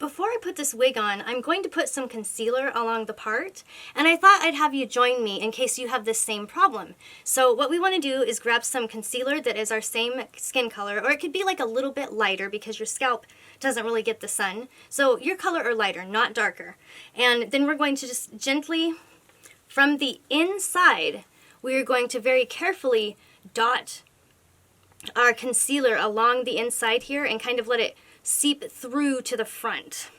before I put this wig on, I'm going to put some concealer along the part, and I thought I'd have you join me in case you have this same problem. So what we want to do is grab some concealer that is our same skin color, or it could be like a little bit lighter because your scalp doesn't really get the sun. So your color or lighter, not darker. And then we're going to just gently, from the inside, we're going to very carefully dot our concealer along the inside here and kind of let it seep through to the front.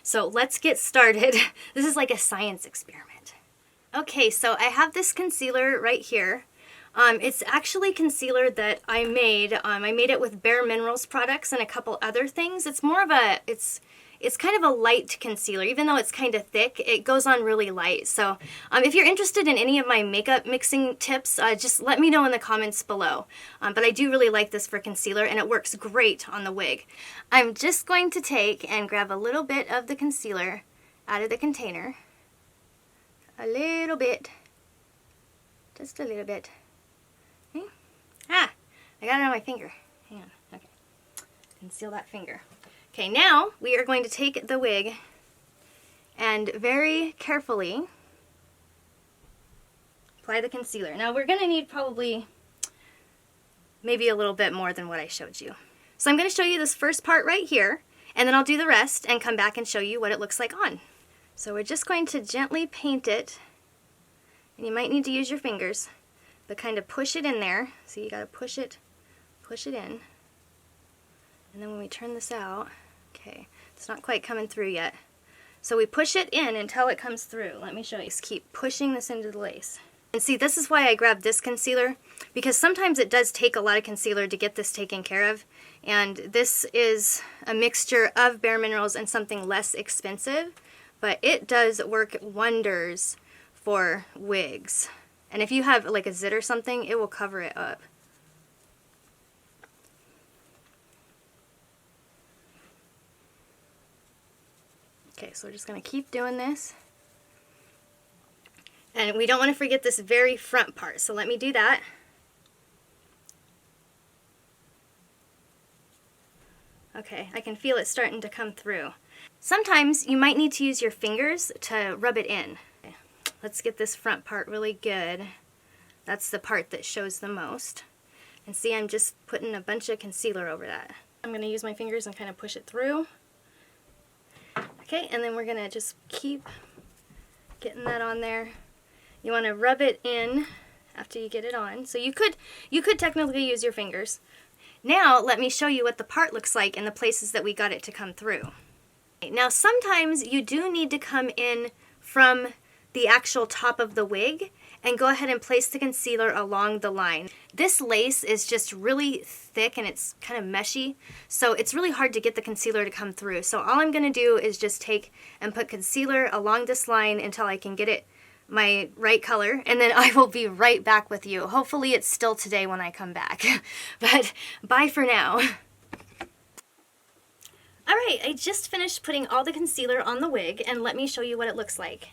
So let's get started. This is like a science experiment. Okay, so I have this concealer right here. It's actually concealer that I made. I made it with Bare Minerals products and a couple other things. It's more of a, it's kind of a light concealer. Even though it's kind of thick, it goes on really light. So if you're interested in any of my makeup mixing tips, just let me know in the comments below. But I do really like this for concealer, and it works great on the wig. I'm just going to take and grab a little bit of the concealer out of the container. A little bit. Just a little bit. Okay. Ah! I got it on my finger. Hang on. Okay. Conceal that finger. Okay, now we are going to take the wig and very carefully apply the concealer. Now we're going to need probably maybe a little bit more than what I showed you. So I'm going to show you this first part right here, and then I'll do the rest and come back and show you what it looks like on. So we're just going to gently paint it, and you might need to use your fingers, but kind of push it in there. So you got to push it in. And then when we turn this out, okay, it's not quite coming through yet. So we push it in until it comes through. Let me show you. Just keep pushing this into the lace. And see, this is why I grabbed this concealer, because sometimes it does take a lot of concealer to get this taken care of. And this is a mixture of Bare Minerals and something less expensive, but it does work wonders for wigs. And if you have like a zit or something, it will cover it up. Okay, so we're just going to keep doing this. And we don't want to forget this very front part, so let me do that. Okay, I can feel it starting to come through. Sometimes you might need to use your fingers to rub it in. Okay, let's get this front part really good. That's the part that shows the most. And see, I'm just putting a bunch of concealer over that. I'm going to use my fingers and kind of push it through. Okay, and then we're going to just keep getting that on there. You want to rub it in after you get it on. So you could technically use your fingers. Now let me show you what the part looks like in the places that we got it to come through. Now sometimes you do need to come in from the actual top of the wig and go ahead and place the concealer along the line. This lace is just really thick and it's kind of meshy, so it's really hard to get the concealer to come through. So all I'm going to do is just take and put concealer along this line until I can get it my right color, and then I will be right back with you. Hopefully it's still today when I come back. But bye for now. Alright, I just finished putting all the concealer on the wig, and let me show you what it looks like.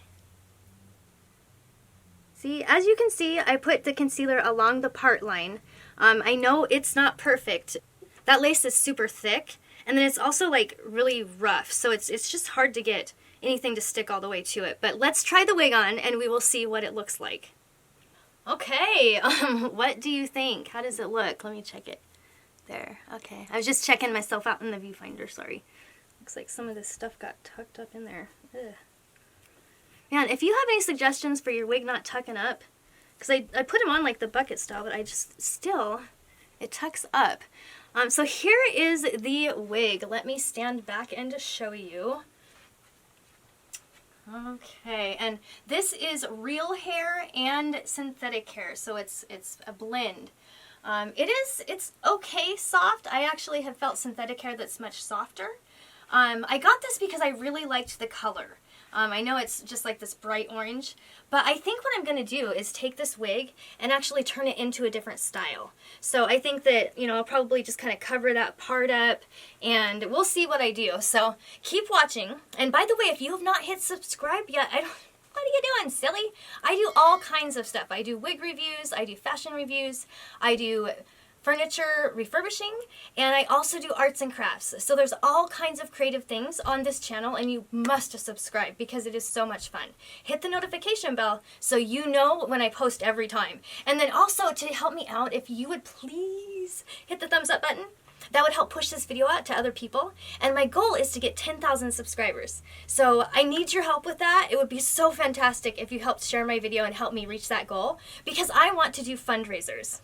See, as you can see, I put the concealer along the part line. I know it's not perfect. That lace is super thick, and then it's also like really rough, so it's just hard to get anything to stick all the way to it. But let's try the wig on, and we will see what it looks like. Okay, what do you think? How does it look? Let me check it. There, okay. I was just checking myself out in the viewfinder, sorry. Looks like some of this stuff got tucked up in there. Ugh. Man, if you have any suggestions for your wig not tucking up, because I put them on like the bucket style, but I just still, it tucks up. So here is the wig. Let me stand back and to show you. Okay, and this is real hair and synthetic hair, so it's a blend. It's okay soft. I actually have felt synthetic hair that's much softer. I got this because I really liked the color. I know it's just like this bright orange, but I think what I'm going to do is take this wig and actually turn it into a different style. So I think that, you know, I'll probably just kind of cover that part up, and we'll see what I do. So keep watching. And by the way, if you have not hit subscribe yet, what are you doing, silly? I do all kinds of stuff. I do wig reviews, I do fashion reviews, I do furniture refurbishing, and I also do arts and crafts. So there's all kinds of creative things on this channel, and you must subscribe because it is so much fun. Hit the notification bell so you know when I post every time. And then also, to help me out, if you would please hit the thumbs up button. That would help push this video out to other people. And my goal is to get 10,000 subscribers. So I need your help with that. It would be so fantastic if you helped share my video and help me reach that goal, because I want to do fundraisers.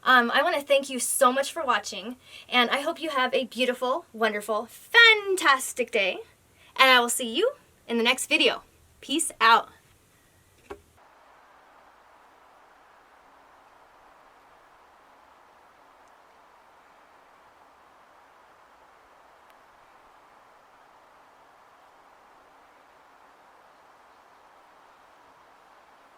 I want to thank you so much for watching, and I hope you have a beautiful, wonderful, fantastic day. And I will see you in the next video. Peace out.